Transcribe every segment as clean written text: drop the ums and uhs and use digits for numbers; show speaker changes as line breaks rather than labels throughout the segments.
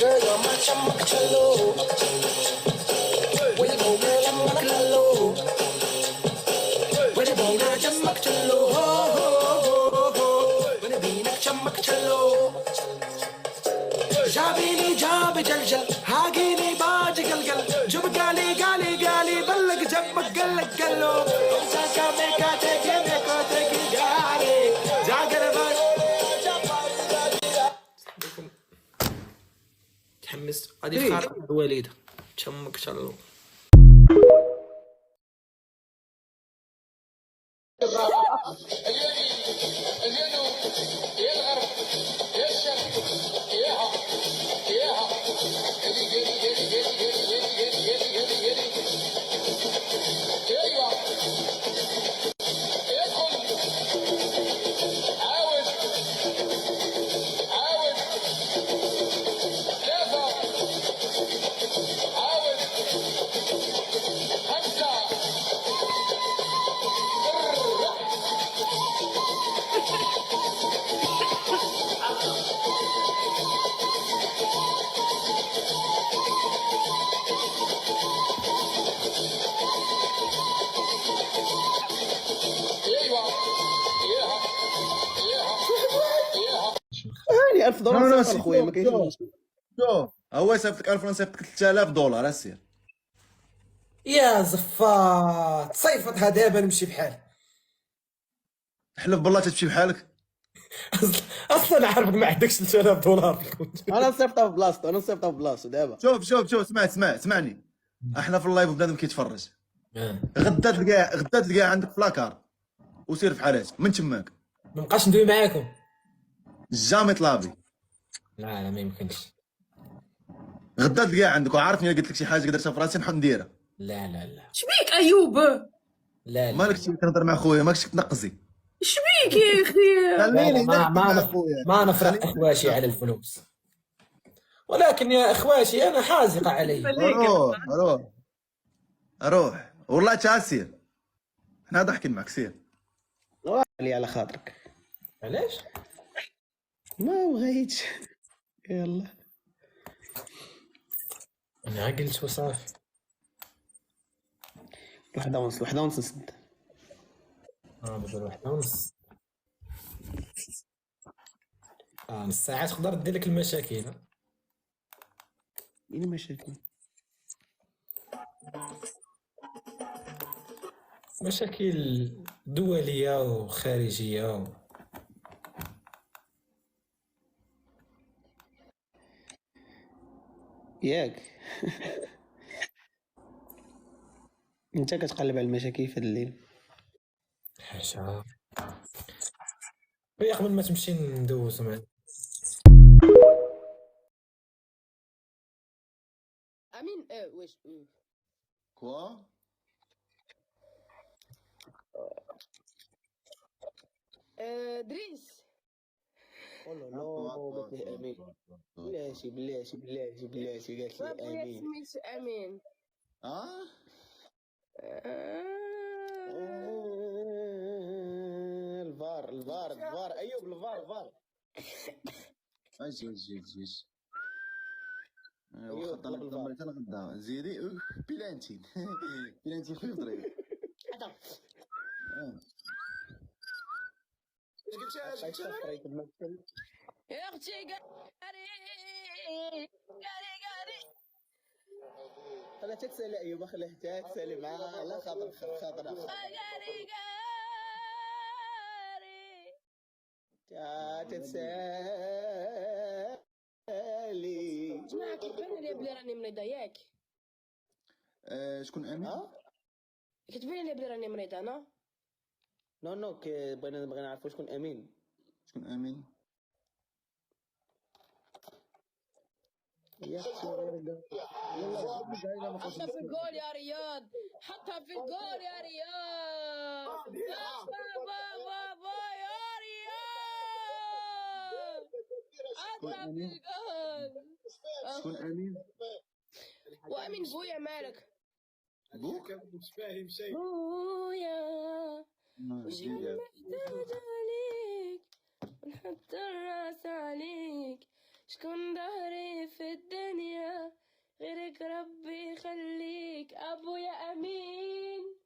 Girl, you're my chumma chalo. Where you go, girl, I'm gonna lalo. Where you go, girl, chumma chalo. Where you be, nak chumma chalo. Jabini jab jal jal, hagini baaj gal gal. Jub gali gali gali, ballag jab gal galo. Saka meka teke meko teke gali. Jagar bal. تحمست غادي خاطر الوالده تشمك شلو
يعني $1000 صافي خويا ما كاينش.
شوف هو صيفط لك 1000 صيفط لك $3000 اسير.
يا زفاط صيفطها دابا نمشي بحال.
حلف بالله تمشي بحالك.
اصلا عارفك ما عندكش $3000.
انا نصيفطها في بلاصتو، انا نصيفطها في بلاصتو دابا.
شوف اسمعني احنا في اللايف بنادم كيتفرج. غدا تلقاه عندك في لاكار وسير في حالاتك من تماك.
ما بقاش ندوي معاكم
جامي طلابي.
لا ما يمكنش.
غدا تلقاه عندك وعارفني قلت لك شي حاجه درتها في راسي نحط نديرها.
لا
شبيك ايوب؟
لا
مالك شي كنهضر مع خويا ماكش تنقزي.
شبيك يا اخي؟
خليني
ما نفرق اخواشي على الفلوس، ولكن يا اخواشي انا حازقه علي.
روح والله تاسير احنا ضحكين معك سير.
لي على خاطرك.
علاش؟
ما بغيتش. يلا
انا عقلت وصافي.
1:30 نسد.
بدل 1:30. نص ساعة تقدر دير لك المشاكل.
مين المشاكل؟
مشاكل دولية وخارجية
ياك. انت كتقلب على المشاكل في الليل.
حاشا ويا قبل ما تمشي ندوز معاك.
امين واش
كوا
دريس
والله قالت لي امين. بلاتي قالت لي
بابا
امين.
سميتو امين.
الفار ايوب الفار.
اجي واخا طلب الفار غدا زيدي بلانتي بلانتي في الطريق.
يا اختي قاري
خليها تسالي ايوب، خليها تسالي معاه على خاطر
قاري
تتسالي.
جماعة كتبان لي بلي راني مريضة ياك؟
شكون امين؟
كتبان لي بلي راني مريضة انا؟
نو بغينا نعرفو شكون امين. يا اختي
حطها في الجول يا رياض، حطها في الجول يا رياض. بابا يا رياض حطها في الجول.
شكون امين؟
وامين بويا مالك؟
بوك
مش فاهم شيء.
بويا وش محتاجة عليك ونحط الراس عليك. شكون ظهري في الدنيا غيرك ربي يخليك ابويا امين،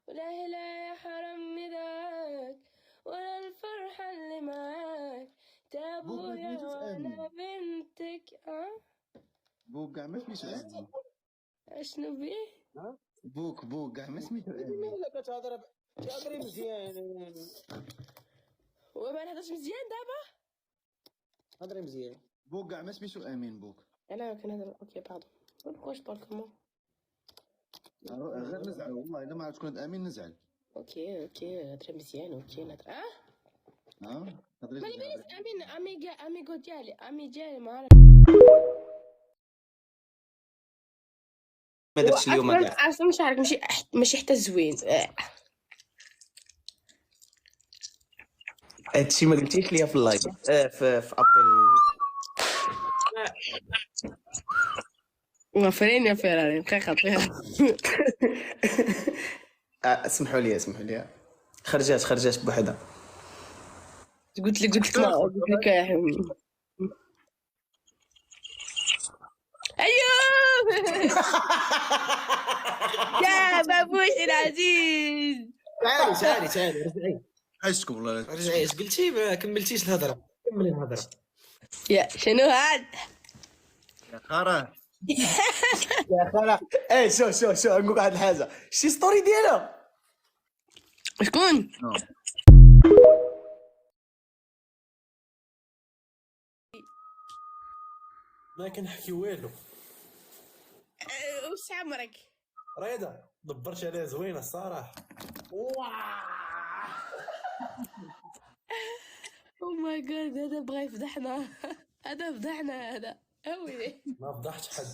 ولا لا يحرمني داك ولا الفرحة اللي معاك، تا
بوك ما
ابويا
سميتوش
وانا
امين.
بنتك.
بوك كاع ما سميتو امين.
اشنو بيه؟
بوك كاع ما سميتو امين.
لا كتهضري مزيان.
وما نهضرش مزيان دابا.
هضري مزيان.
بوك كاع ما سميتو امين بوك.
انا كنهضر اوكي باردون. pourquoi je parle comme
غير نزعل والله الا ما عرفت شكون هاد امين نزعل.
اوكي هضر مزيان اوكي نهضر
هضري
ما
مزيان.
يبينيش امين اميغو ديالي ما عرفت.
ما درتش اليوم كاع.
اصلا شعرك ماشي حتى زوين.
هادشي ما قلتيش ليا في اللايف في ابل.
ما فرين يا فيراري بقى خاطرها.
اسمحوا لي خرجات بوحدها.
قلت لك ما قلت لك ايوه يا بابوش العزيز.
تعالي رجعي.
عشتكم والله.
رجعي. اش قلتي؟ ما كملتيش الهضره. كملي الهضره.
يا شنو هاد؟
يا خرا
يا خاله شو نقول واحد الحاجه. شتي ستوري ديالها؟
شكون؟
ما كنحكي والو.
وش عمرك؟
رياضة دبرت عليها زوينه الصراحه.
او ماي جاد هذا بغى يفضحنا. هذا اويلي.
ما فضحت حد.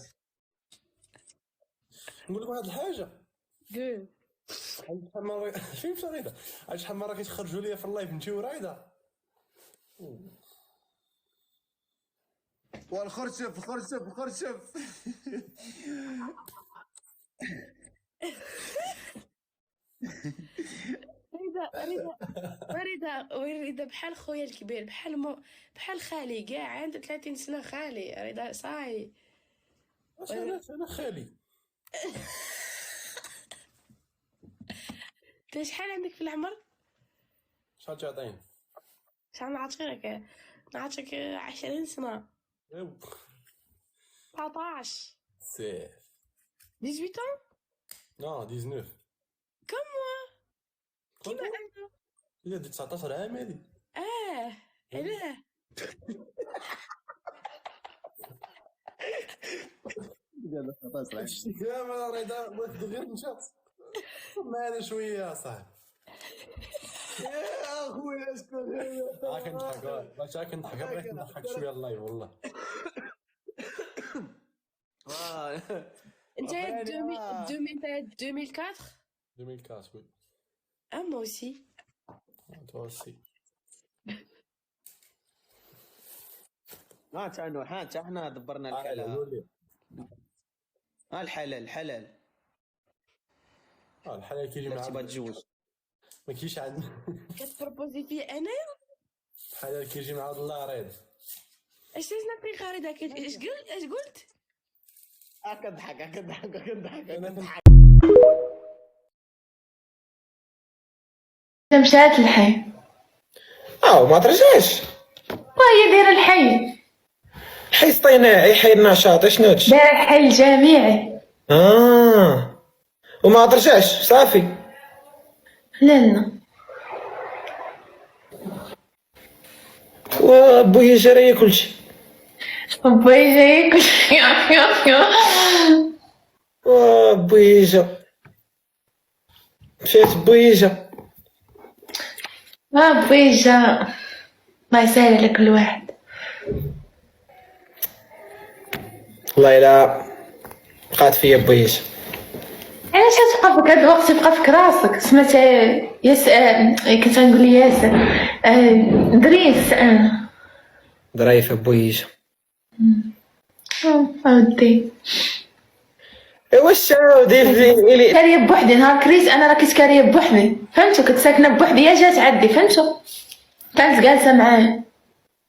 نقول لك واحد الحاجه.
قول.
عاد شحال مره فين مشى رياضة؟ عاد شحال مره كتخرجوا ليا في اللايف انت ورياضة.
والخرشف
رضا بحال خويا الكبير بحال خالي كاع عنده 30 سنه خالي رضا صاي.
انا خالي.
انت شحال عندك في العمر؟
شحال تعطيني؟
شحال نعطيك 20 سنه. 19
سيف.
18 ans.
نو 19.
كم كيما انت.
الا ديت 19 عام هادي.
علاه
شتي كامل رضا بغيت غير نشاط. معنا شويه صاحبي.
يا خويا شكون
ها كنضحك باش كنضحك بغيت نضحك شويه اللايف والله.
انت 2004
2004 وي.
moi aussi.
toi aussi.
حتى حنا دبرنا الحلال. الحلال
الحلال كيجي مع
تبغى تتزوج.
ما كاينش عندنا.
كتبروبوزي فيه انا.
الحلال كيجي مع الله ريض.
اش لازم نعطيك رضا اش قلت؟
كنضحك
مشات الحي.
ما ترجعش.
وهي دايره الحي.
حي اصطناعي حي النشاط شنو هادشي؟
دايره الحي الجامعي.
وما ترجعش صافي.
لا
وبويا جرى كلشي.
بويا جاي كلشي.
وبويجا مشات بويجا.
بويجا ما يسهل على كل واحد.
والله الا بقات فيا بويجا.
علاش تبقى فيك هاد الوقت تبقى فيك راسك سمعت كنت نقول لي ياسر دريس
ظريفه بويجا.
اودي
واش عاودي لي
كاريه بوحدي نهار كريس انا راه كنت كاريه بوحدي فهمتوا كنت ساكنه بوحدي يا جات عندي فهمتوا كانت جالسه معاه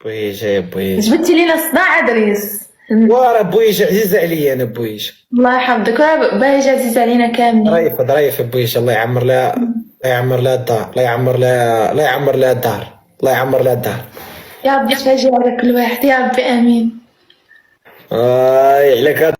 بويجي
جبتي لينا صداع ادريس.
ورا بويجي عزيز عليا انا بويجي.
الله يحفظك، باهي عزيز علينا كاملين.
ظريفة بويجي، الله يعمر لها الدار، الله يعمر لها الدار.
يا ربي تفاجئ على كل واحد، يا ربي امين.
عليك